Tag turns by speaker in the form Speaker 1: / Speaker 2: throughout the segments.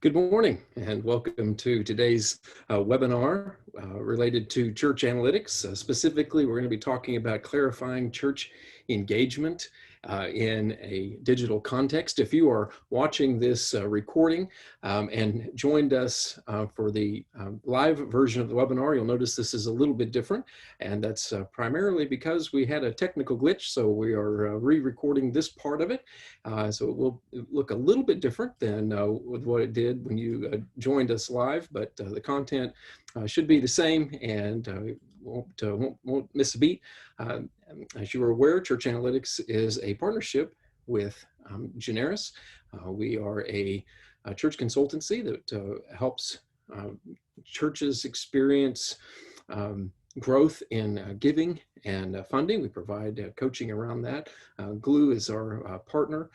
Speaker 1: Good morning and welcome to today's webinar related to church analytics. Specifically, we're going to be talking about clarifying church engagement in a digital context. If you are watching this recording and joined us for the live version of the webinar, you'll notice this is a little bit different, and that's primarily because we had a technical glitch, so we are re-recording this part of it. So it will look a little bit different than with what it did when you joined us live, but the content should be the same and won't miss a beat. As you are aware, Church Analytics is a partnership with Generis. We are a church consultancy that helps churches experience growth in giving and funding. We provide coaching around that. Glue is our partner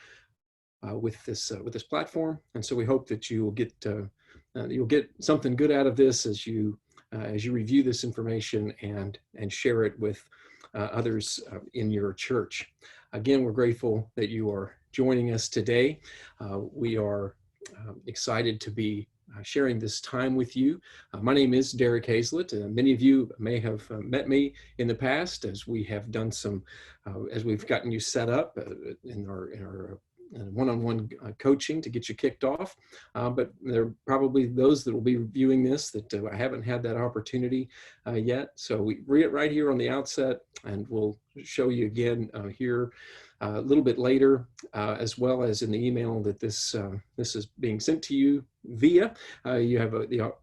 Speaker 1: with this platform, and so we hope that you'll get something good out of this as you review this information and share it with others in your church. Again, we're grateful that you are joining us today. We are excited to be sharing this time with you. My name is Derek Hazlett. Many of you may have met me in the past as we have done some, as we've gotten you set up in our one-on-one coaching to get you kicked off. But there are probably those that will be viewing this that I haven't had that opportunity yet. So we read it right here on the outset, and we'll show you again here a little bit later, as well as in the email that this is being sent to you via. You have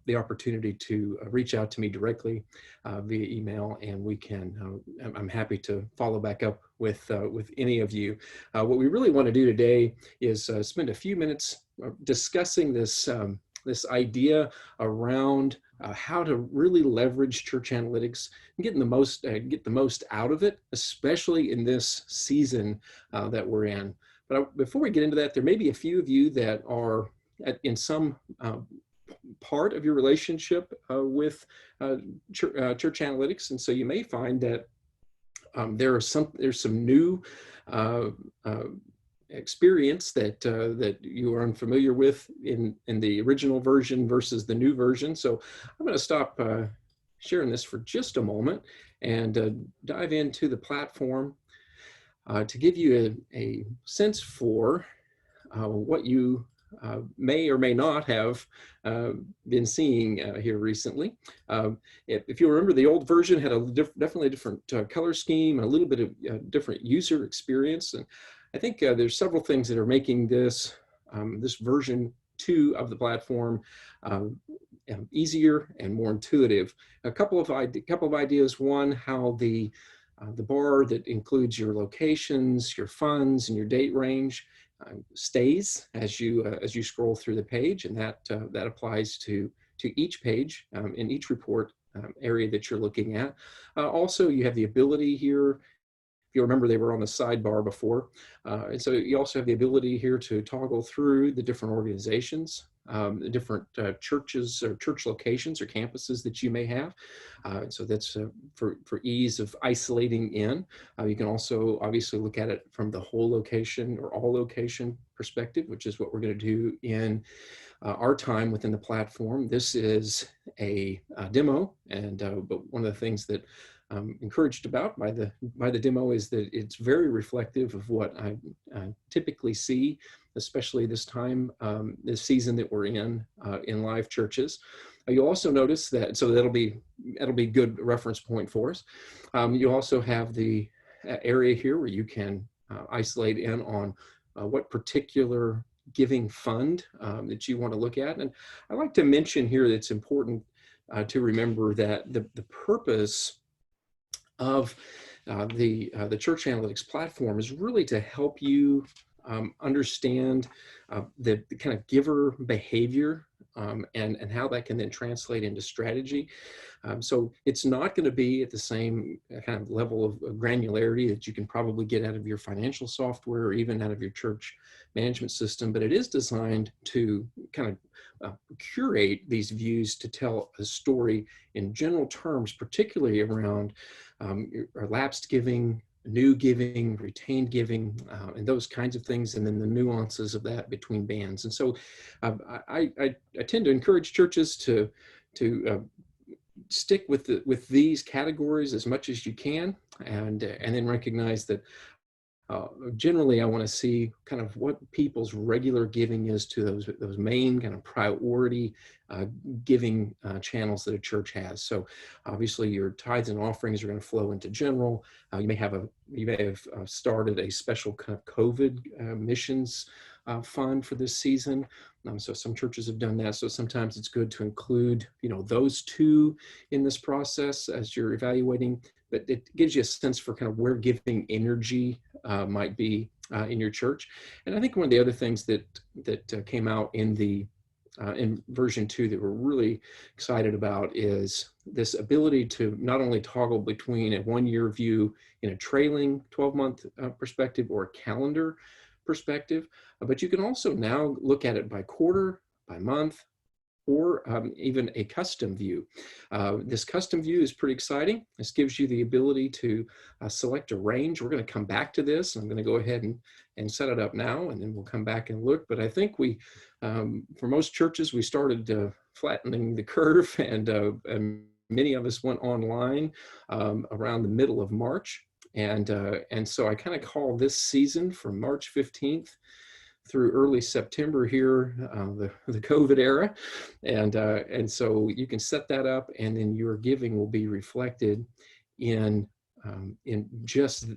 Speaker 1: the opportunity to reach out to me directly via email, and we can. I'm happy to follow back up with any of you. What we really want to do today is spend a few minutes discussing this idea around how to really leverage church analytics and get the most out of it, especially in this season that we're in. But before we get into that, there may be a few of you that are in some part of your relationship with church analytics, and so you may find that there's some new experience that you are unfamiliar with in the original version versus the new version. So I'm going to stop sharing this for just a moment and dive into the platform to give you a sense for what you may or may not have been seeing here recently. If you remember, the old version had definitely a different color scheme, a little bit of different user experience, and I think there's several things that are making this version 2 of the platform easier and more intuitive. A couple of ideas. One, how the bar that includes your locations, your funds, and your date range stays as you scroll through the page, and that applies to each page in each report area that you're looking at. Also, you have the ability here. If you remember, they were on the sidebar before. And so you also have the ability here to toggle through the different organizations, the different churches or church locations or campuses that you may have. So that's for ease of isolating in. You can also obviously look at it from the whole location or all location perspective, which is what we're going to do in our time within the platform. This is a demo, and but one of the things that I'm encouraged about by the demo is that it's very reflective of what I typically see, especially this time, this season that we're in live churches. You'll also notice that, so that'll be good reference point for us. You also have the area here where you can isolate in on what particular giving fund that you want to look at. And I like to mention here that it's important to remember that the purpose of the Church Analytics platform is really to help you understand the kind of giver behavior and how that can then translate into strategy. So it's not going to be at the same kind of level of granularity that you can probably get out of your financial software or even out of your church management system, but it is designed to kind of curate these views to tell a story in general terms, particularly around lapsed giving, new giving, retained giving, and those kinds of things, and then the nuances of that between bands. And so I tend to encourage churches to stick with these categories as much as you can, and then recognize that generally, I want to see kind of what people's regular giving is to those main kind of priority giving channels that a church has. So, obviously, your tithes and offerings are going to flow into general. You may have started a special kind of COVID missions fund for this season. So some churches have done that. So sometimes it's good to include, those two in this process as you're evaluating. But it gives you a sense for kind of where giving energy might be in your church. And I think one of the other things that came out in version 2 that we're really excited about is this ability to not only toggle between a 1-year view in a trailing 12-month perspective or a calendar perspective, but you can also now look at it by quarter, by month, or even a custom view. This custom view is pretty exciting. This gives you the ability to select a range. We're going to come back to this. I'm going to go ahead and set it up now, and then we'll come back and look. But I think for most churches, we started flattening the curve, and many of us went online around the middle of March. And so I kind of call this season from March 15th through early September here, the COVID era. And so you can set that up, and then your giving will be reflected in just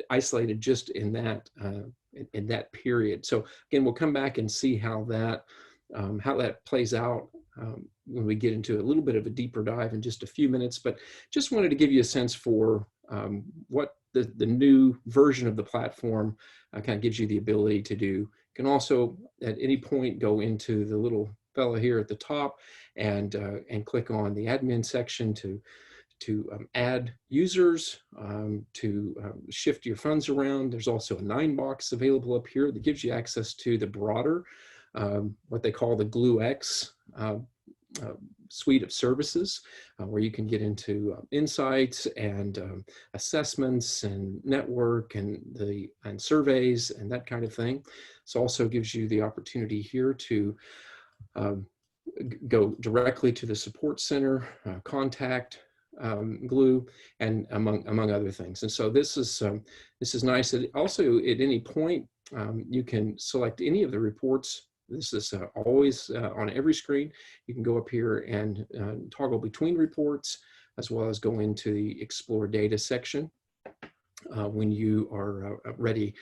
Speaker 1: isolated just in that period. So again, we'll come back and see how that plays out when we get into a little bit of a deeper dive in just a few minutes. But just wanted to give you a sense for what the new version of the platform kind of gives you the ability to do. You can also at any point go into the little fella here at the top and click on the admin section to add users, to shift your funds around. There's also a 9 box available up here that gives you access to the broader, what they call the GlueX suite of services, where you can get into insights and assessments and network and surveys and that kind of thing. This also gives you the opportunity here to go directly to the support center, contact Glue, and among other things. And so this is nice. Also, at any point, you can select any of the reports. This is always on every screen. You can go up here and toggle between reports, as well as go into the Explore Data section when you are ready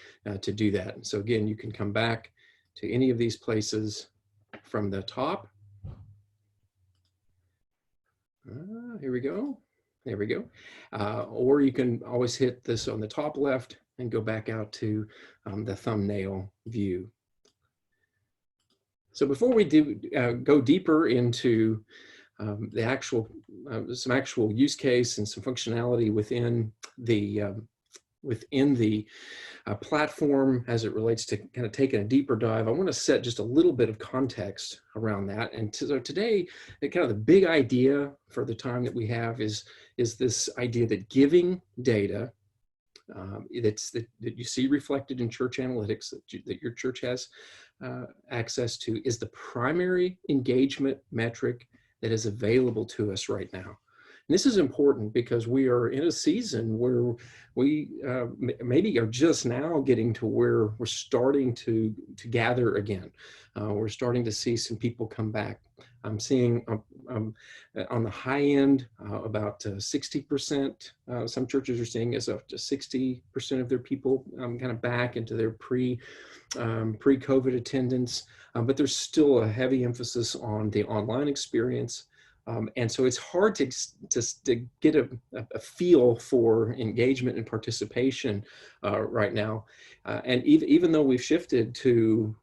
Speaker 1: to do that. And so again, you can come back to any of these places from the top. Here we go. There we go. Or you can always hit this on the top left and go back out to the thumbnail view. So before we go deeper into some actual use case and some functionality within the platform as it relates to kind of taking a deeper dive, I want to set just a little bit of context around that. And so today, kind of the big idea for the time that we have is this idea that giving data that you see reflected in church analytics that your church has access to is the primary engagement metric that is available to us right now. And this is important because we are in a season where we maybe are just now getting to where we're starting to gather again. We're starting to see some people come back. I'm seeing on the high end about 60%. Some churches are seeing as up to 60% of their people kind of back into their pre-COVID attendance. But there's still a heavy emphasis on the online experience. And so it's hard to get a feel for engagement and participation right now. And even though we've shifted to,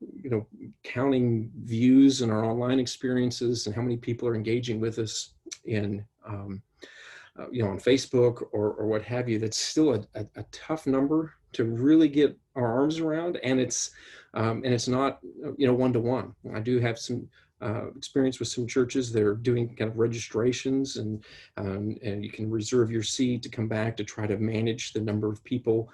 Speaker 1: counting views in our online experiences and how many people are engaging with us in, on Facebook or what have you, that's still a tough number to really get our arms around. And it's not, one-to-one. I do have some experience with some churches. They're doing kind of registrations, and you can reserve your seat to come back to try to manage the number of people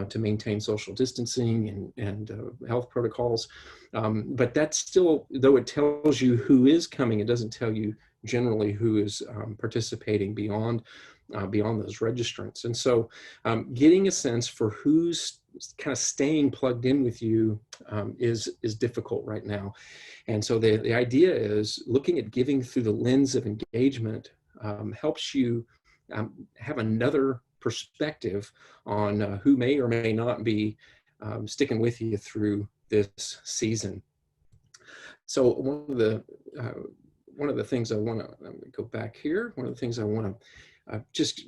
Speaker 1: to maintain social distancing and health protocols. But that's still, though it tells you who is coming, it doesn't tell you generally who is participating beyond those registrants. And so getting a sense for who's kind of staying plugged in with you is difficult right now. And so the idea is looking at giving through the lens of engagement helps you have another perspective on who may or may not be sticking with you through this season. So one of the things I want to go back here. One of the things I want to just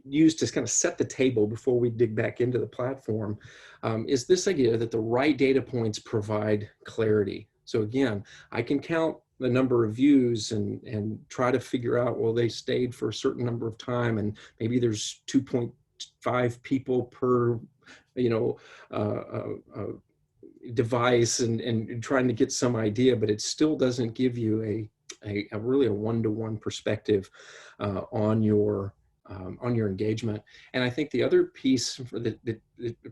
Speaker 1: use to kind of set the table before we dig back into the platform is this idea that the right data points provide clarity. So again, I can count the number of views and try to figure out, well, they stayed for a certain number of time, and maybe there's 2.5 people per, device, and trying to get some idea, but it still doesn't give you a really a one-to-one perspective on your engagement. And I think the other piece that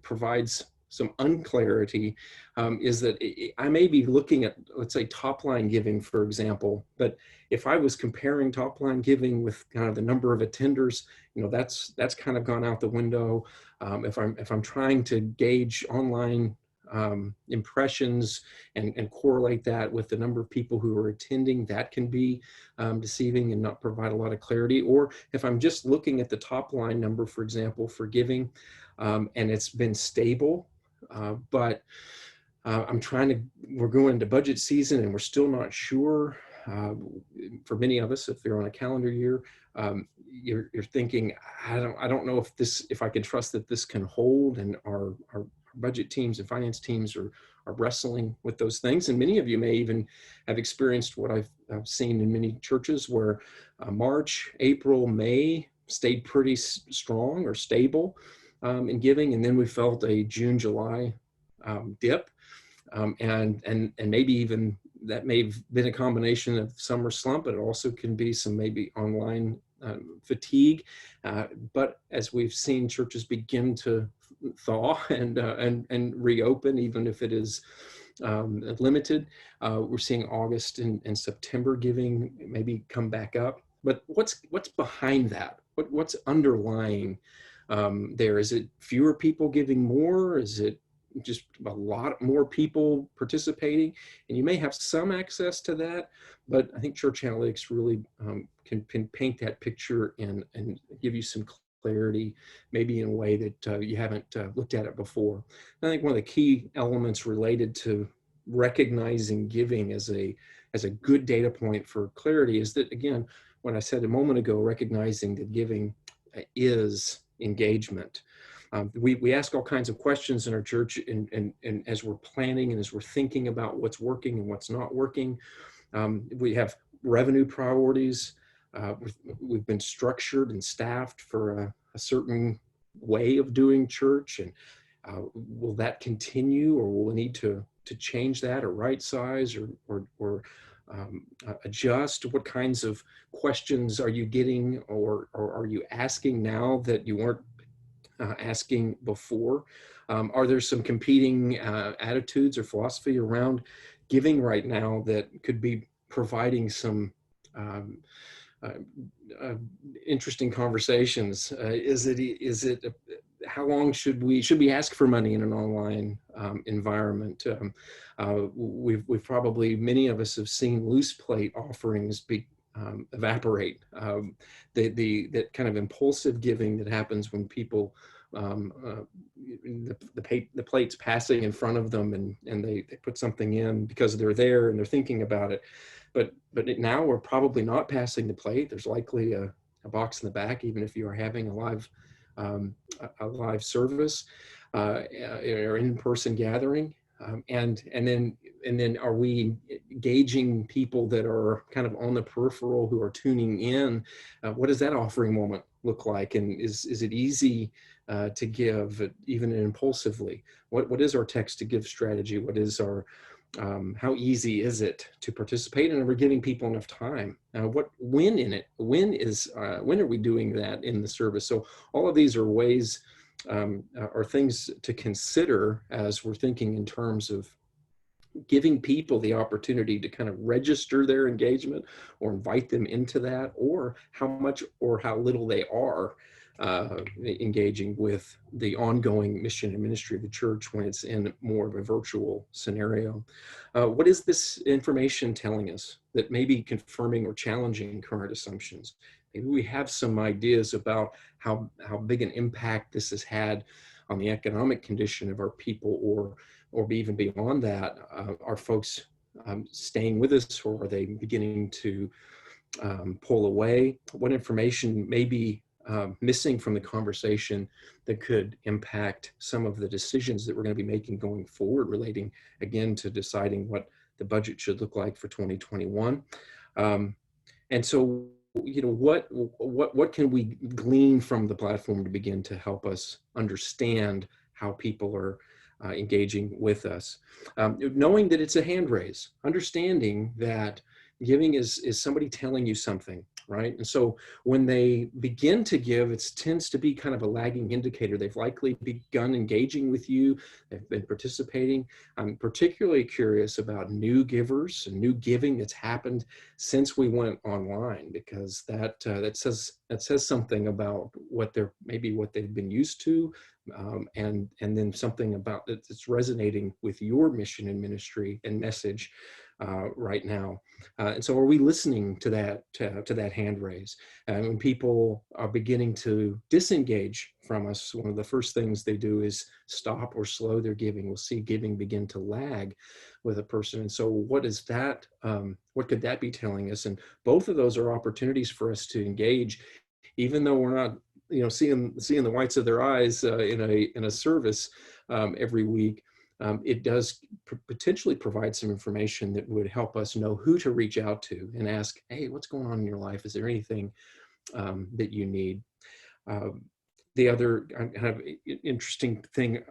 Speaker 1: provides some unclarity is that I may be looking at, let's say, top line giving, for example, but if I was comparing top line giving with kind of the number of attenders, that's kind of gone out the window. If I'm trying to gauge online impressions and correlate that with the number of people who are attending, that can be deceiving and not provide a lot of clarity. Or if I'm just looking at the top line number, for example, for giving, and it's been stable, but we're going into budget season and we're still not sure. For many of us, if they're on a calendar year, you're thinking, I don't know if I can trust that this can hold, and our budget teams and finance teams are wrestling with those things. And many of you may even have experienced what I've seen in many churches where March, April, May stayed pretty strong or stable in giving, and then we felt a June, July dip, and maybe even that may have been a combination of summer slump, but it also can be some maybe online fatigue. But as we've seen churches begin to thaw and reopen, even if it is limited, we're seeing August and September giving maybe come back up. But what's behind that? What's underlying there? Is it fewer people giving more? Is it just a lot more people participating? And you may have some access to that, but I think Church Analytics really can paint that picture and give you some clarity, maybe in a way that you haven't looked at it before. And I think one of the key elements related to recognizing giving as a good data point for clarity is that, again, what I said a moment ago, recognizing that giving is engagement. We ask all kinds of questions in our church, and as we're planning and as we're thinking about what's working and what's not working. We have revenue priorities. We've been structured and staffed for a certain way of doing church, and will that continue, or will we need to change that, or right size, or adjust? What kinds of questions are you getting, or are you asking now that you weren't asking before? Are there some competing attitudes or philosophy around giving right now that could be providing some interesting conversations? Is it how long should we ask for money in an online environment? We've probably, many of us have seen loose plate offerings evaporate. That kind of impulsive giving that happens when people the plate's passing in front of them, and they put something in because they're there and they're thinking about it. But now we're probably not passing the plate. There's likely a box in the back, even if you are having a live service or in-person gathering. And then are we engaging people that are kind of on the peripheral who are tuning in? What does that offering moment look like? And is it easy to give, even impulsively? What is our text to give strategy? What is our How easy is it to participate, and are we giving people enough time? When are we doing that in the service? So all of these are ways, are things to consider as we're thinking in terms of giving people the opportunity to kind of register their engagement or invite them into that, or how much or how little they are engaging with the ongoing mission and ministry of the church when it's in more of a virtual scenario. What is this information telling us that may be confirming or challenging current assumptions? Maybe we have some ideas about how big an impact this has had on the economic condition of our people, or even beyond that. Are folks staying with us, or are they beginning to pull away? What information may be missing from the conversation that could impact some of the decisions that we're going to be making going forward, relating again to deciding what the budget should look like for 2021. And so, what can we glean from the platform to begin to help us understand how people are engaging with us? Knowing that it's a hand raise, understanding that giving is somebody telling you something, right? And so when they begin to give, it tends to be kind of a lagging indicator. They've likely begun engaging with you. They've been participating. I'm particularly curious about new givers and new giving that's happened since we went online, because that says something about what they've been used to, and then something about that's resonating with your mission and ministry and message right now. And so, are we listening to that hand raise? When people are beginning to disengage from us, one of the first things they do is stop or slow their giving. We'll see giving begin to lag with a person. And so, what is that? What could that be telling us? And both of those are opportunities for us to engage, even though we're not, seeing the whites of their eyes in a service every week. It does potentially provide some information that would help us know who to reach out to and ask, hey, what's going on in your life? Is there anything that you need? The other kind of interesting thing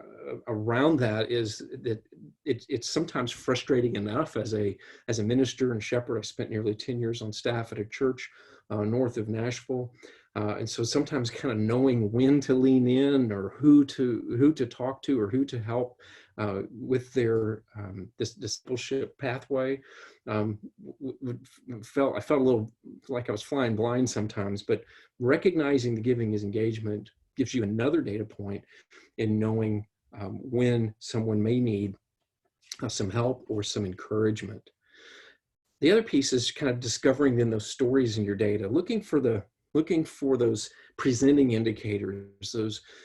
Speaker 1: around that is that it's sometimes frustrating enough as a minister and shepherd. I've spent nearly 10 years on staff at a church north of Nashville. And so sometimes kind of knowing when to lean in, or who to talk to, or who to help with their this discipleship pathway, I felt a little like I was flying blind sometimes. But recognizing the giving as engagement gives you another data point in knowing when someone may need some help or some encouragement. The other piece is kind of discovering then those stories in your data, looking for those presenting indicators.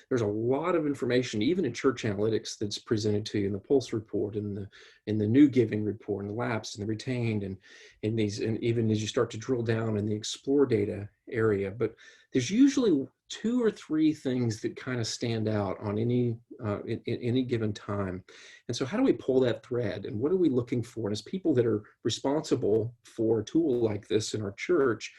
Speaker 1: There's a lot of information, even in church analytics, that's presented to you in the Pulse report, in the new giving report, and the lapsed and the retained, and even as you start to drill down in the explore data area. But there's usually 2 or 3 things that kind of stand out on in any given time. And so how do we pull that thread, and what are we looking for? And as people that are responsible for a tool like this in our church,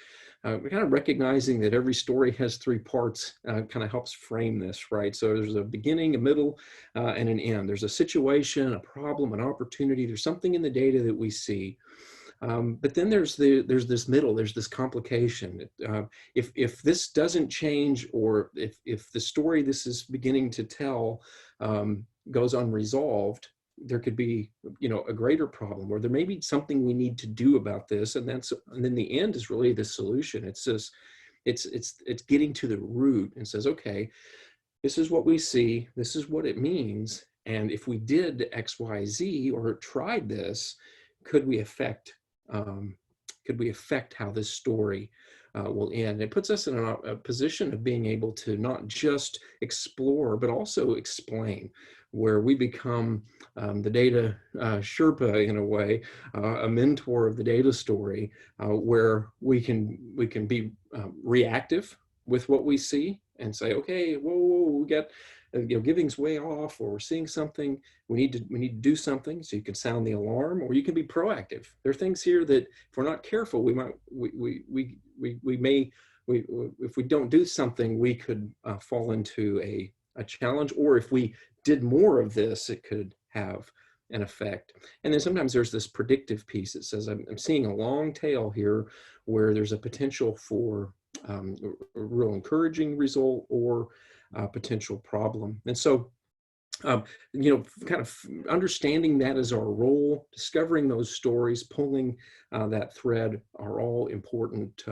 Speaker 1: we're kind of recognizing that every story has 3 parts, kind of helps frame this, right? So there's a beginning, a middle, and an end. There's a situation, a problem, an opportunity. There's something in the data that we see. But then there's this middle, there's this complication. If this doesn't change, or if the story this is beginning to tell goes unresolved, there could be, a greater problem, or there may be something we need to do about this. And then the end is really the solution. It's just, it's getting to the root and says, okay, this is what we see, this is what it means. And if we did X, Y, Z, or tried this, could we affect how this story will end? It puts us in a position of being able to not just explore, but also explain, where we become the data Sherpa in a way, a mentor of the data story, where we can be reactive with what we see and say, okay, whoa, we got, giving's way off, or we're seeing something, we need to do something. So you can sound the alarm, or you can be proactive. There are things here that if we're not careful, we may, if we don't do something, we could fall into a challenge, or if we did more of this, it could have an effect. And then sometimes there's this predictive piece that says, I'm seeing a long tail here where there's a potential for a real encouraging result or a potential problem. And so, kind of understanding that as our role, discovering those stories, pulling that thread are all important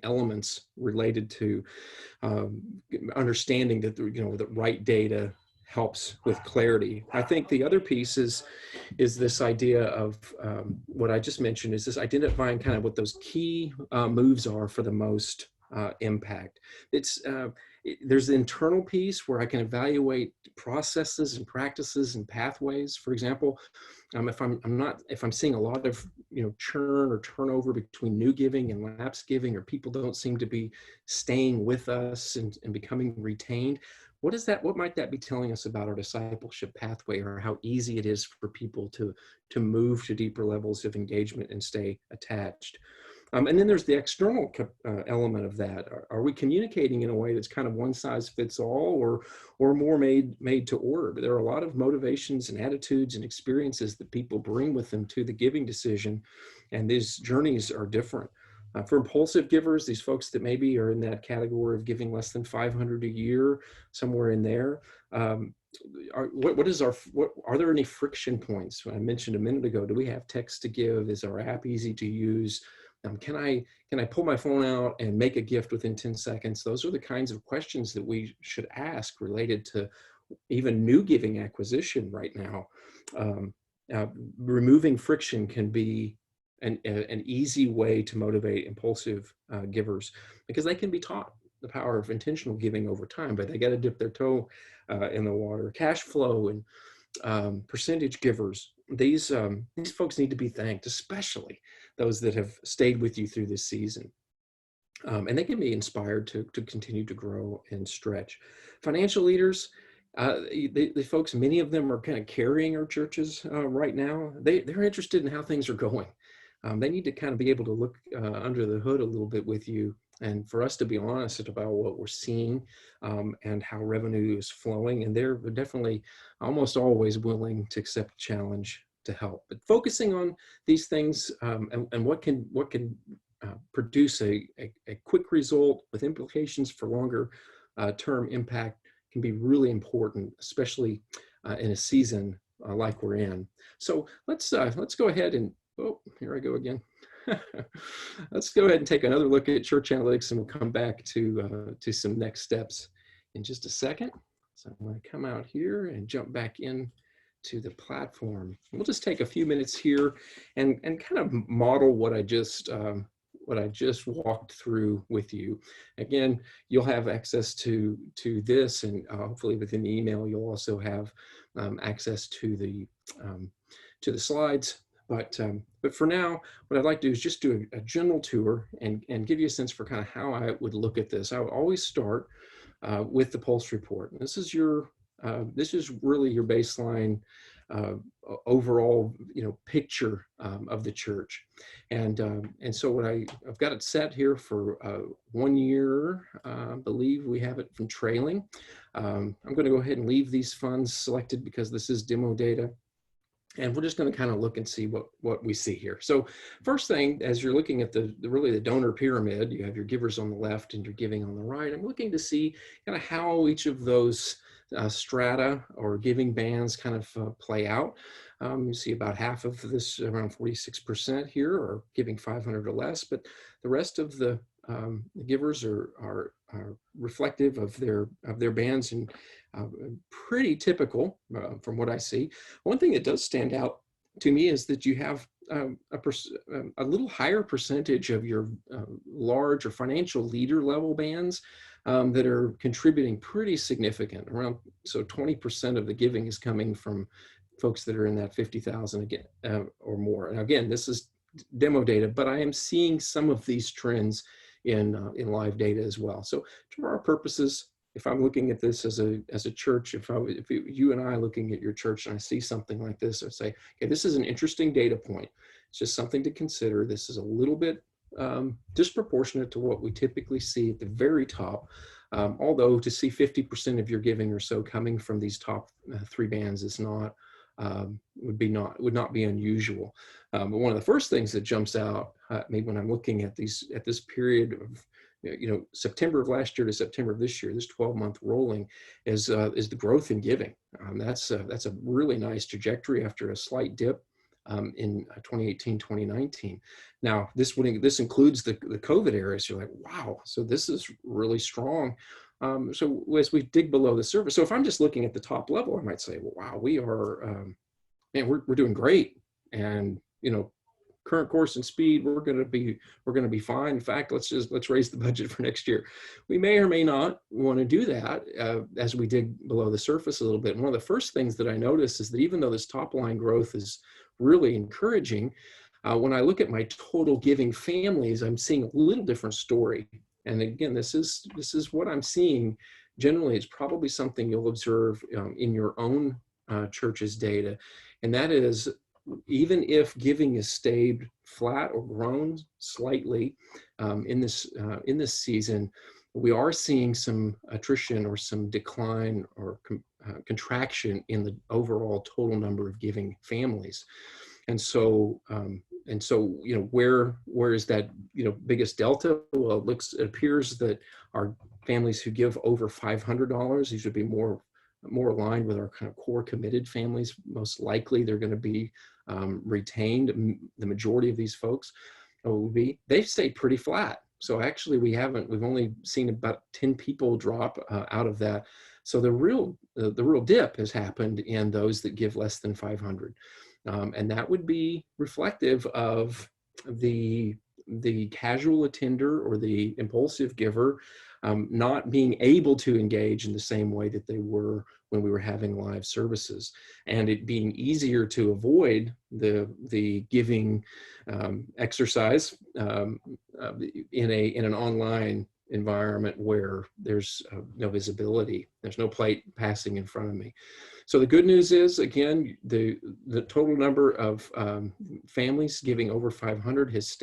Speaker 1: elements related to understanding that the right data helps with clarity. I think the other piece is this idea of what I just mentioned, is this identifying kind of what those key moves are for the most impact. There's the internal piece where I can evaluate processes and practices and pathways. For example, if I'm seeing a lot of churn or turnover between new giving and lapsed giving, or people don't seem to be staying with us and becoming retained, what might that be telling us about our discipleship pathway, or how easy it is for people to move to deeper levels of engagement and stay attached? And then there's the external element of that. Are we communicating in a way that's kind of one size fits all, or more made to order? But there are a lot of motivations and attitudes and experiences that people bring with them to the giving decision, and these journeys are different. For impulsive givers, these folks that maybe are in that category of giving less than $500 a year, somewhere in there, are there any friction points? I mentioned a minute ago, do we have text to give? Is our app easy to use? Can I pull my phone out and make a gift within 10 seconds? Those are the kinds of questions that we should ask related to even new giving acquisition right now. Removing friction can be an easy way to motivate impulsive givers, because they can be taught the power of intentional giving over time, but they got to dip their toe in the water. Cash flow and percentage givers, these folks need to be thanked, especially those that have stayed with you through this season. And they can be inspired to continue to grow and stretch. Financial leaders, the folks, many of them are kind of carrying our churches right now. They're interested in how things are going. They need to kind of be able to look under the hood a little bit with you, and for us to be honest about what we're seeing and how revenue is flowing. And they're definitely almost always willing to accept a challenge to help. But focusing on these things and what can produce a quick result with implications for longer term impact can be really important, especially in a season like we're in. So let's go ahead and, oh, here I go again. Let's go ahead and take another look at Church Analytics, and we'll come back to some next steps in just a second. So I'm going to come out here and jump back in to the platform. We'll just take a few minutes here and kind of model what I just walked through with you. Again, you'll have access to this, and hopefully within the email you'll also have access to the slides. But for now, what I'd like to do is just do a general tour and give you a sense for kind of how I would look at this. I would always start with the Pulse report. And this is really your baseline overall picture of the church. And so what I've got it set here for 1 year. I believe we have it from trailing. I'm going to go ahead and leave these funds selected because this is demo data. And we're just going to kind of look and see what we see here. So first thing, as you're looking at the donor pyramid, you have your givers on the left and your giving on the right. I'm looking to see kind of how each of those strata or giving bands kind of play out. You see about half of this, around 46% here, are giving 500 or less, but the rest of the givers are reflective of their bands, and pretty typical from what I see. One thing that does stand out to me is that you have a little higher percentage of your large or financial leader level bands that are contributing pretty significant. Around 20% of the giving is coming from folks that are in that 50,000 again or more. And again, this is demo data, but I am seeing some of these trends in live data as well. So for our purposes, if I'm looking at this as a church, if you and I looking at your church and I see something like this, I say, okay, this is an interesting data point. It's just something to consider. This is a little bit disproportionate to what we typically see at the very top. Although to see 50% of your giving or so coming from these top three bands is not would not be unusual. But one of the first things that jumps out maybe when I'm looking at this period of September of last year to September of this year, this 12-month rolling, is the growth in giving. That's a really nice trajectory after a slight dip in 2018, 2019. Now, this includes the COVID era. So you're like, wow, so this is really strong. So as we dig below the surface, so if I'm just looking at the top level, I might say, well, wow, we are, man, we're doing great. And, current course and speed, we're going to be fine. In fact, let's raise the budget for next year. We may or may not want to do that as we dig below the surface a little bit. And one of the first things that I notice is that even though this top line growth is really encouraging, when I look at my total giving families, I'm seeing a little different story. And again, this is what I'm seeing. Generally, it's probably something you'll observe in your own church's data, and that is, even if giving has stayed flat or grown slightly in this season, we are seeing some attrition or some decline or contraction in the overall total number of giving families. And so, where is that, biggest delta? Well, it appears that our families who give over $500, these would be more aligned with our kind of core committed families. Most likely they're going to be retained. The majority of these folks they've stayed pretty flat. So actually we've only seen about 10 people drop out of that. So the real dip has happened in those that give less than 500. And that would be reflective of the casual attender or the impulsive giver not being able to engage in the same way that they were when we were having live services, and it being easier to avoid the giving exercise in an online environment where there's no visibility, there's no plate passing in front of me. So the good news is, again, the total number of families giving over 500 has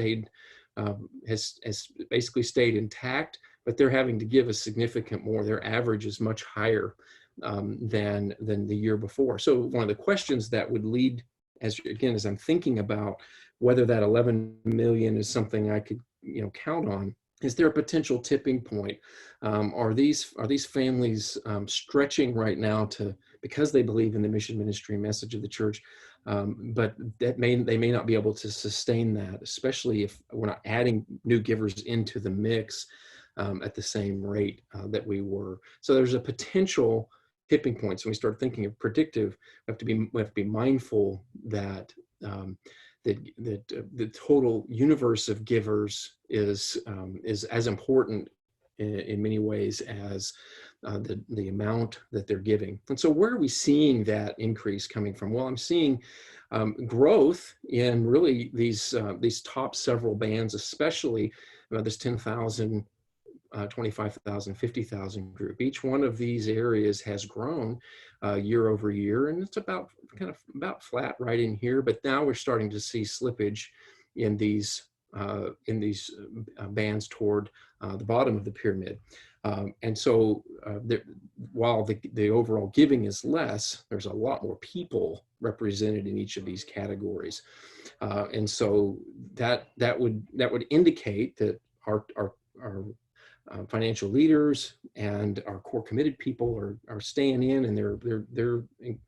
Speaker 1: basically stayed intact, but they're having to give a significant more. Their average is much higher than the year before. So one of the questions that would lead, as I'm thinking about whether that 11 million is something I could count on, is there a potential tipping point? Are these families stretching right now because they believe in the mission, ministry, message of the church, but they may not be able to sustain that, especially if we're not adding new givers into the mix at the same rate that we were. So there's a potential tipping point. So when we start thinking of predictive, we have to be mindful that the total universe of givers is as important in many ways as the amount that they're giving. And so where are we seeing that increase coming from? Well, I'm seeing growth in really these top several bands, especially this 10,000, 25,000, 50,000 group. Each one of these areas has grown year over year, and it's about flat right in here. But now we're starting to see slippage in these bands toward the bottom of the pyramid. And so while the overall giving is less, there's a lot more people represented in each of these categories. And so that would indicate that our financial leaders and our core committed people are staying in, and they're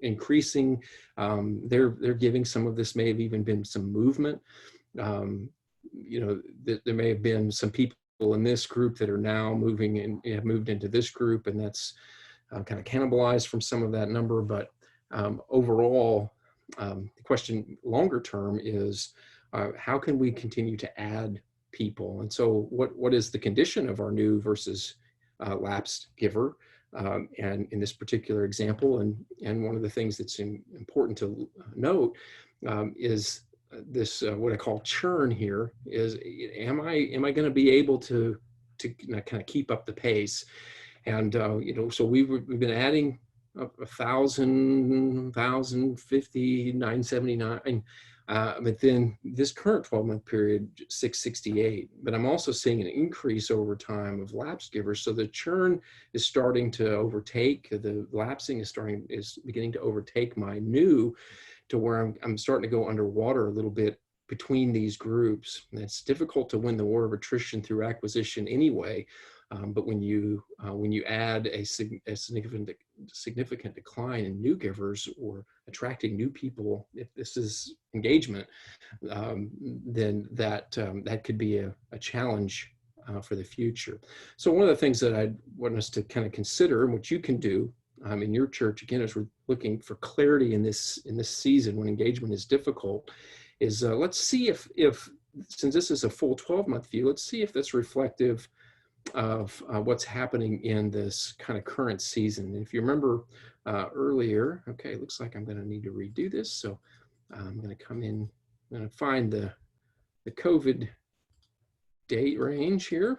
Speaker 1: increasing. They're giving. Some of this may have even been some movement. There may have been some people in this group that are now moving and have moved into this group, and that's kind of cannibalized from some of that number. But overall, the question longer term is how can we continue to add people? And so what is the condition of our new versus lapsed giver? And in this particular example, and one of the things that's important to note is this what I call churn here is, am I going to be able to kind of keep up the pace? And so we've been adding 1,050, 979 But then this current 12-month period, 668. But I'm also seeing an increase over time of lapsed givers. So the churn is starting to overtake, the lapsing is beginning to overtake my new, to where I'm starting to go underwater a little bit between these groups. And it's difficult to win the war of attrition through acquisition anyway. But when you add a significant decline in new givers or attracting new people, if this is engagement, then that could be a challenge for the future. So one of the things that I want us to kind of consider, and what you can do in your church, again, as we're looking for clarity in this season when engagement is difficult, is let's see if since this is a full 12-month view, let's see if that's reflective of what's happening in this kind of current season. And if you remember earlier, okay, it looks like I'm going to need to redo this. So I'm going to come in, I'm going to find the COVID date range here.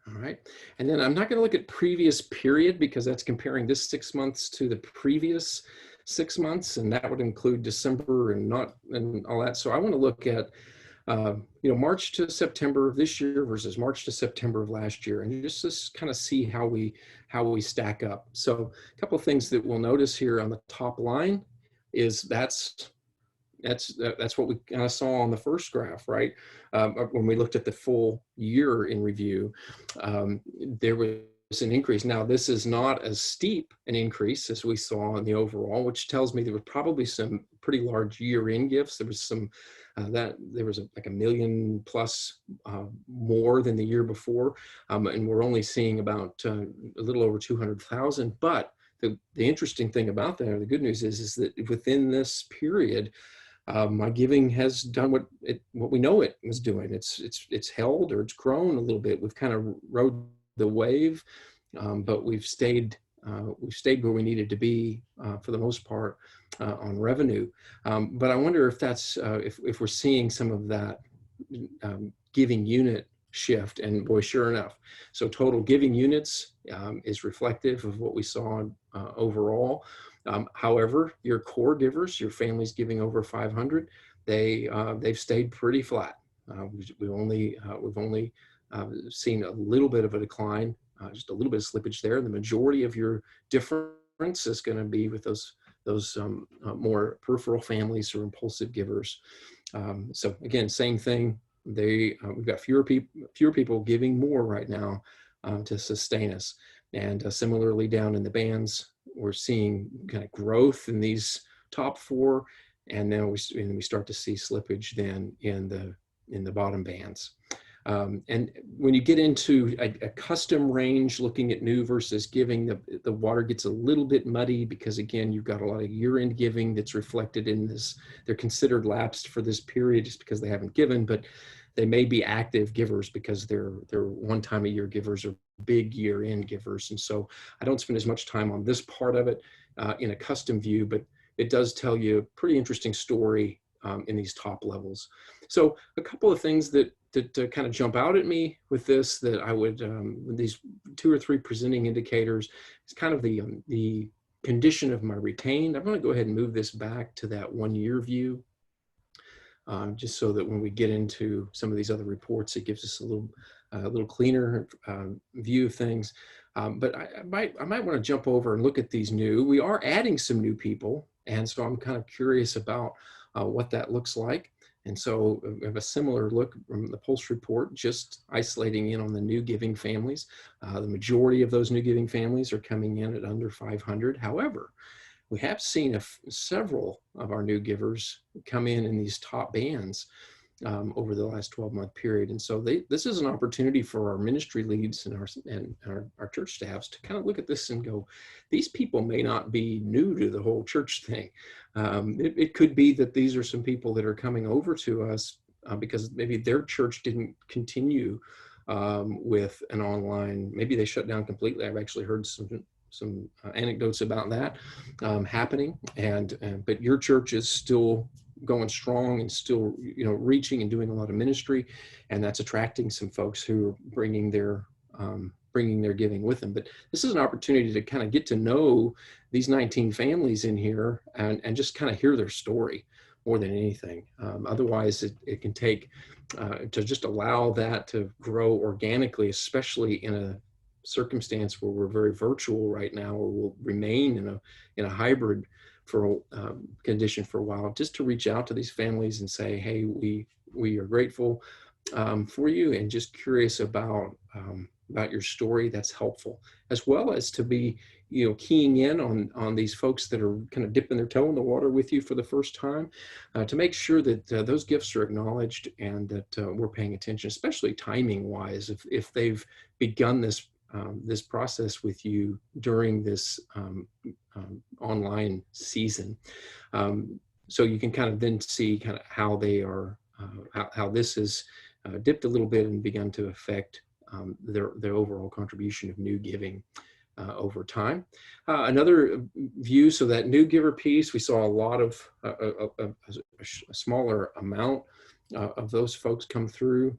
Speaker 1: All right, and then I'm not going to look at previous period because that's comparing this 6 months to the previous 6 months, and that would include December and all that. So I want to look at March to September of this year versus March to September of last year, and just kind of see how we stack up. So a couple of things that we'll notice here on the top line is that's what we kind of saw on the first graph, right? When we looked at the full year in review, there was an increase. Now, this is not as steep an increase as we saw in the overall, which tells me there were probably some pretty large year-end gifts. There was some there was like 1 million plus more than the year before, and we're only seeing about a little over 200,000. But the interesting thing about that, or the good news is that within this period, my giving has done what we know it was doing. It's held, or it's grown a little bit. We've kind of rode the wave, but we've stayed where we needed to be for the most part on revenue. But I wonder if that's if we're seeing some of that giving unit shift. And boy, sure enough, so total giving units is reflective of what we saw overall. However, your core givers, your families giving over 500, they've stayed pretty flat. We've only seen a little bit of a decline, just a little bit of slippage there. The majority of your difference is going to be with those more peripheral families or impulsive givers. So again, same thing. We've got fewer people giving more right now to sustain us. And similarly, down in the bands, we're seeing kind of growth in these top four, and then we start to see slippage then in the bottom bands. And when you get into a custom range, looking at new versus giving, the water gets a little bit muddy because, again, you've got a lot of year-end giving that's reflected in this. They're considered lapsed for this period just because they haven't given, but they may be active givers because they're one-time-a-year givers or big year-end givers. And so I don't spend as much time on this part of it in a custom view, but it does tell you a pretty interesting story in these top levels. So a couple of things that kind of jump out at me with this, that I would, these 2 or 3 presenting indicators, is kind of the condition of my retained. I'm going to go ahead and move this back to that 1-year view, just so that when we get into some of these other reports, it gives us a little cleaner view of things. But I might want to jump over and look at these new. We are adding some new people, and so I'm kind of curious about what that looks like. And so we have a similar look from the Pulse report, just isolating in on the new giving families. The majority of those new giving families are coming in at under 500. However, we have seen several of our new givers come in these top bands over the last 12-month period. And so this is an opportunity for our ministry leads and our church staffs to kind of look at this and go, these people may not be new to the whole church thing. It could be that these are some people that are coming over to us because maybe their church didn't continue with an online, maybe they shut down completely. I've actually heard some anecdotes about that happening, but your church is still going strong and still, reaching and doing a lot of ministry, and that's attracting some folks who are bringing their bringing their giving with them. But this is an opportunity to kind of get to know these 19 families in here and just kind of hear their story more than anything. Otherwise, it can take to just allow that to grow organically, especially in a circumstance where we're very virtual right now, or will remain in a hybrid for condition for a while, just to reach out to these families and say, hey, we are grateful for you and just curious about your story. That's helpful, as well as to be, keying in on these folks that are kind of dipping their toe in the water with you for the first time, to make sure that those gifts are acknowledged and that we're paying attention, especially timing wise, if they've begun this process with you during this online season. So you can kind of then see kind of how they are, how this has dipped a little bit and begun to affect their overall contribution of new giving over time. Another view, so that new giver piece, we saw a lot of a smaller amount of those folks come through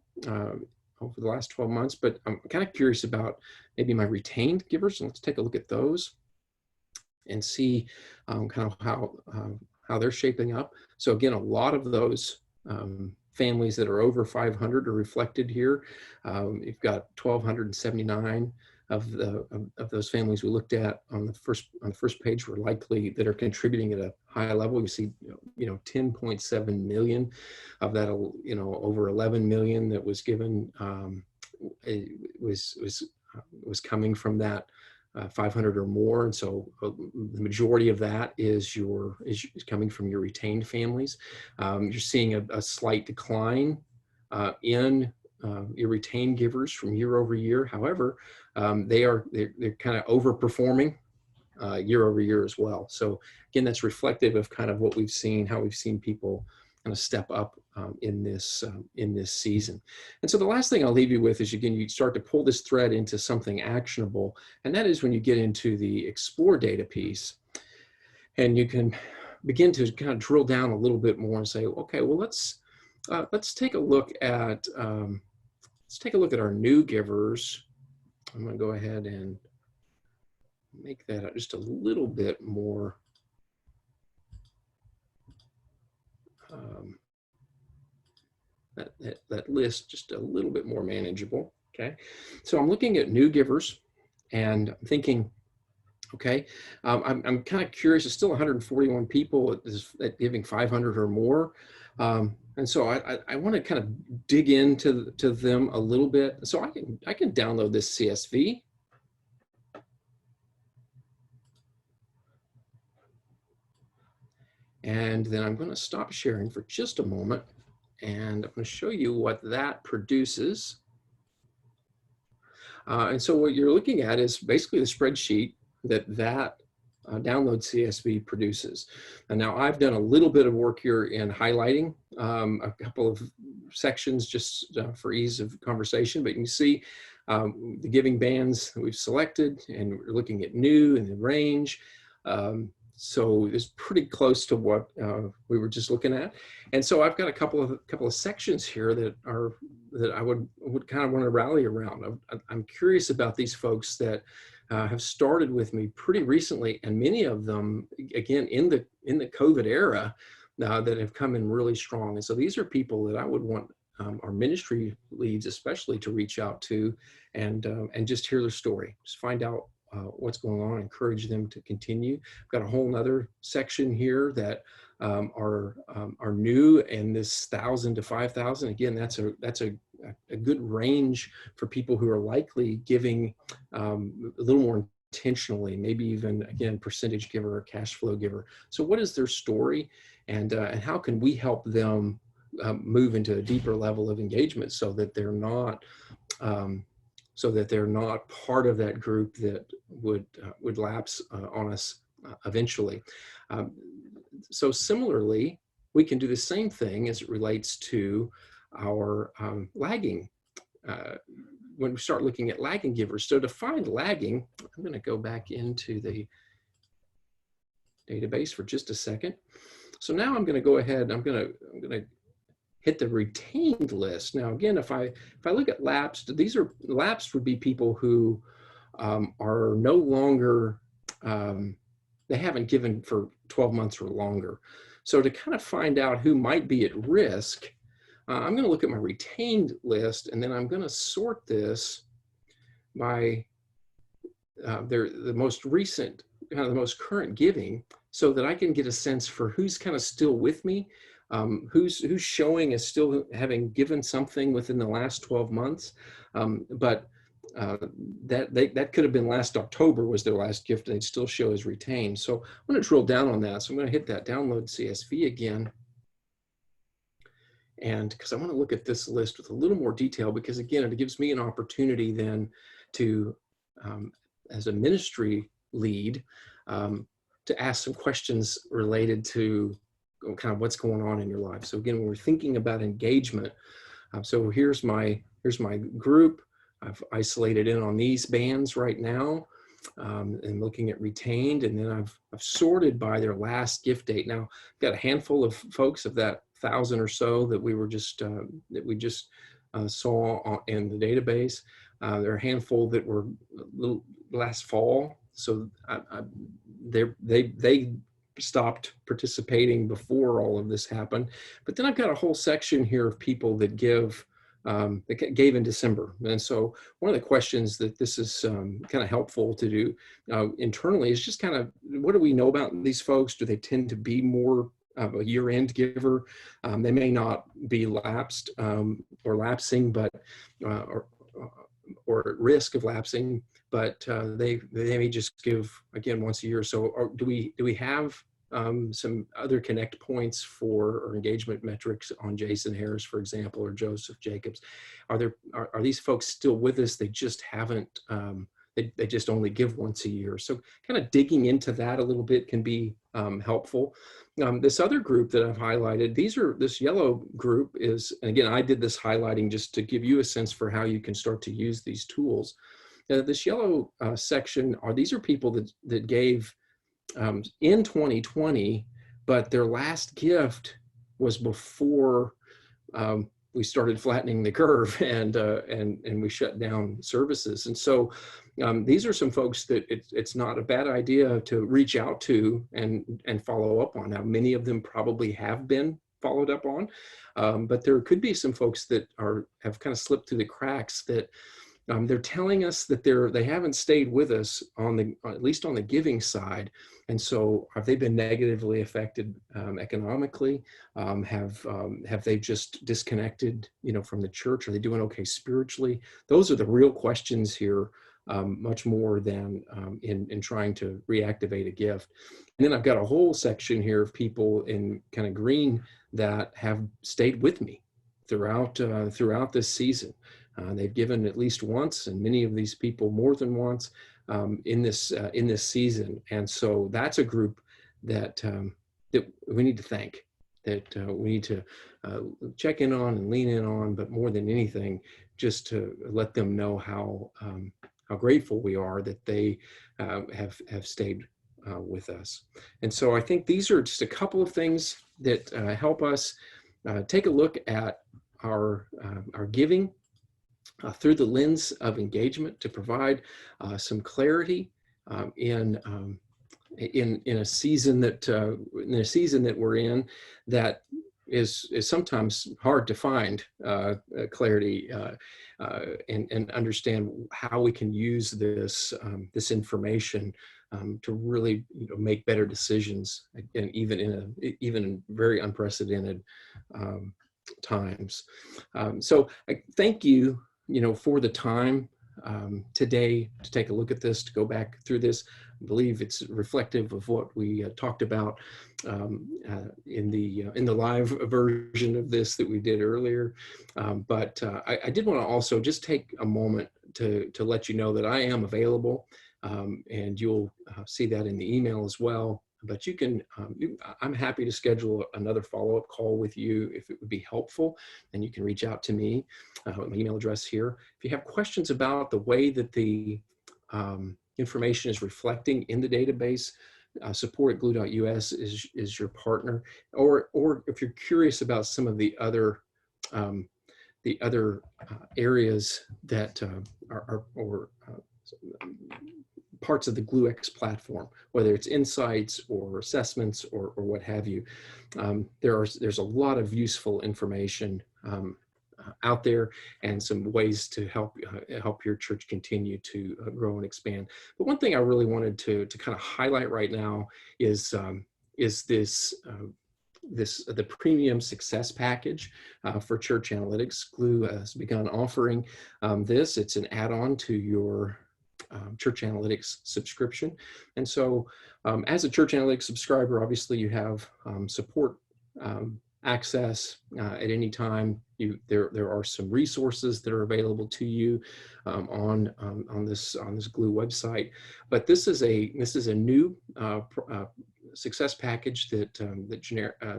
Speaker 1: over the last 12 months, but I'm kind of curious about maybe my retained givers. And let's take a look at those and see kind of how they're shaping up. So again, a lot of those families that are over 500 are reflected here. You've got 1,279 of those families we looked at on the first page were likely that are contributing at a high level. You see, 10.7 million of that, over 11 million that was given was coming from that 500 or more, and so the majority of that is coming from your retained families. You're seeing a slight decline in your retained givers from year over year. However, they're kind of overperforming year over year as well. So again, that's reflective of kind of what we've seen, how we've seen people kind of step up in this season. And so the last thing I'll leave you with is, again, you start to pull this thread into something actionable, and that is when you get into the Explore data piece, and you can begin to kind of drill down a little bit more and say, okay, well, let's take a look at our new givers. I'm going to go ahead and make that just a little bit more that list just a little bit more manageable. Okay, so I'm looking at new givers and I'm thinking, okay, I'm kind of curious. It's still 141 people at giving 500 or more, and so I want to kind of dig into them a little bit. So I can download this CSV. And then I'm going to stop sharing for just a moment, and I'm going to show you what that produces. And so what you're looking at is basically the spreadsheet that download CSV produces. And now I've done a little bit of work here in highlighting a couple of sections just for ease of conversation, but you can see the giving bands that we've selected, and we're looking at new and the range. So it's pretty close to what we were just looking at. And so I've got a couple of sections here that I would kind of want to rally around. I'm curious about these folks that have started with me pretty recently, and many of them, again, in the COVID era, that have come in really strong. And so these are people that I would want our ministry leads especially to reach out to and just hear their story, just find out what's going on, encourage them to continue. I've got a whole nother section here that are new, and this 1,000 to 5,000. Again, that's a good range for people who are likely giving a little more intentionally, maybe even, again, percentage giver or cash flow giver. So what is their story, and how can we help them move into a deeper level of engagement so that they're not part of that group that would lapse on us eventually. So similarly, we can do the same thing as it relates to our lagging. When we start looking at lagging givers. So to find lagging, I'm going to go back into the database for just a second. So now I'm going to go ahead. I'm going to hit the retained list. Now, again, if I look at lapsed, lapsed would be people who are no longer, they haven't given for 12 months or longer. So to kind of find out who might be at risk, I'm going to look at my retained list, and then I'm going to sort this by the most recent, kind of the most current giving, so that I can get a sense for who's kind of still with me, who's showing as still having given something within the last 12 months. But that could have been last October was their last gift, and they'd still show as retained. So I'm going to drill down on that. So I'm going to hit that download CSV again. And because I want to look at this list with a little more detail, because again, it gives me an opportunity then to, as a ministry lead, to ask some questions related to kind of what's going on in your life. So again, when we're thinking about engagement, so here's my group. I've isolated in on these bands right now, and looking at retained, and then I've sorted by their last gift date. Now, I've got a handful of folks of that 1,000 or so that we just saw in the database. There are a handful that were last fall, so they stopped participating before all of this happened. But then I've got a whole section here of people that that gave in December. And so one of the questions that this is kind of helpful to do internally is just kind of, what do we know about these folks? Do they tend to be more of a year-end giver? They may not be lapsed or lapsing, but or at risk of lapsing, but they may just give again once a year. So do we have some other connect points for or engagement metrics on Jason Harris, for example, or Joseph Jacobs? Are these folks still with us? They just haven't, they just only give once a year. So kind of digging into that a little bit can be helpful. This other group that I've highlighted, this yellow group is, and again, I did this highlighting just to give you a sense for how you can start to use these tools. This yellow section these are people that gave in 2020, but their last gift was before we started flattening the curve and we shut down services. And so these are some folks that it's not a bad idea to reach out to and follow up on. Now, many of them probably have been followed up on, but there could be some folks that have kind of slipped through the cracks that they're telling us that they haven't stayed with us at least on the giving side. And so have they been negatively affected economically? Have they just disconnected, from the church? Are they doing okay spiritually? Those are the real questions here, much more than in trying to reactivate a gift. And then I've got a whole section here of people in kind of green that have stayed with me throughout this season. They've given at least once, and many of these people more than once in this season. And so that's a group that we need to thank, that we need to check in on and lean in on, but more than anything, just to let them know how grateful we are that they have stayed with us. And so I think these are just a couple of things that help us take a look at our giving through the lens of engagement, to provide some clarity in a season that we're in that is sometimes hard to find clarity and understand how we can use this information to really make better decisions, and even in very unprecedented times. So I thank you for the time today to take a look at this, to go back through this. I believe it's reflective of what we talked about in the live version of this that we did earlier. But I did want to also just take a moment to let you know that I am available, and you'll see that in the email as well. But you can, I'm happy to schedule another follow-up call with you if it would be helpful, and you can reach out to me, my email address here. If you have questions about the way that the information is reflecting in the database, support at glue.us is your partner. Or if you're curious about some of the other the other areas that are parts of the GlueX platform, whether it's insights or assessments or what have you. There's a lot of useful information out there, and some ways to help your church continue to grow and expand. But one thing I really wanted to kind of highlight right now is this the premium success package for church analytics. Glue has begun offering this. It's an add-on to your church analytics subscription. And so as a church analytics subscriber, obviously you have support access at any time. There are some resources that are available to you on this Glue website. But this is a new success package that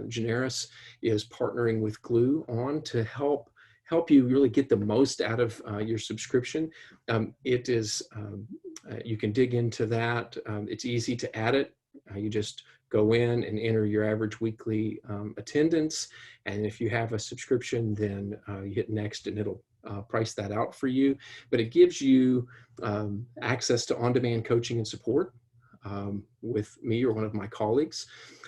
Speaker 1: Generis is partnering with Glue on to help you really get the most out of your subscription. It is, you can dig into that. It's easy to add it. You just go in and enter your average weekly attendance. And if you have a subscription, then you hit next and it'll price that out for you. But it gives you access to on-demand coaching and support with me or one of my colleagues.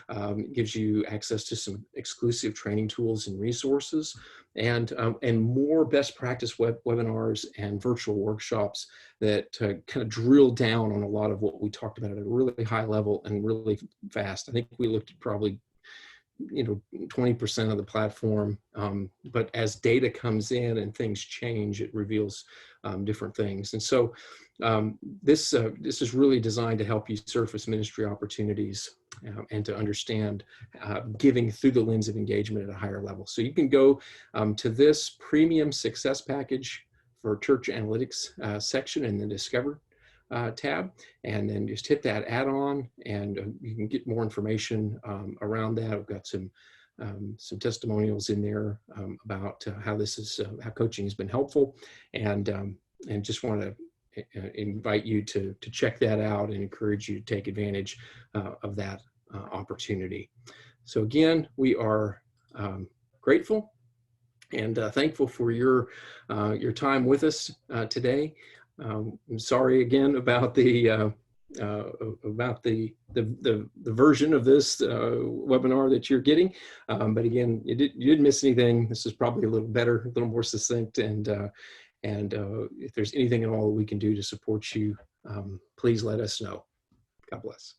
Speaker 1: It gives you access to some exclusive training tools and resources, and more best practice webinars and virtual workshops that kind of drill down on a lot of what we talked about at a really high level and really fast. I think we looked at probably 20% of the platform, but as data comes in and things change, it reveals different things. And so this is really designed to help you surface ministry opportunities and to understand giving through the lens of engagement at a higher level. So you can go to this premium success package for church analytics section in the Discover tab, and then just hit that add-on, and you can get more information around that. I've got some testimonials in there about how coaching has been helpful, and just want to invite you to check that out and encourage you to take advantage of that opportunity. So again, we are grateful and thankful for your time with us today. I'm sorry again about the version of this webinar that you're getting, but again, you didn't miss anything. This is probably a little better, a little more succinct, and if there's anything at all that we can do to support you, please let us know. God bless.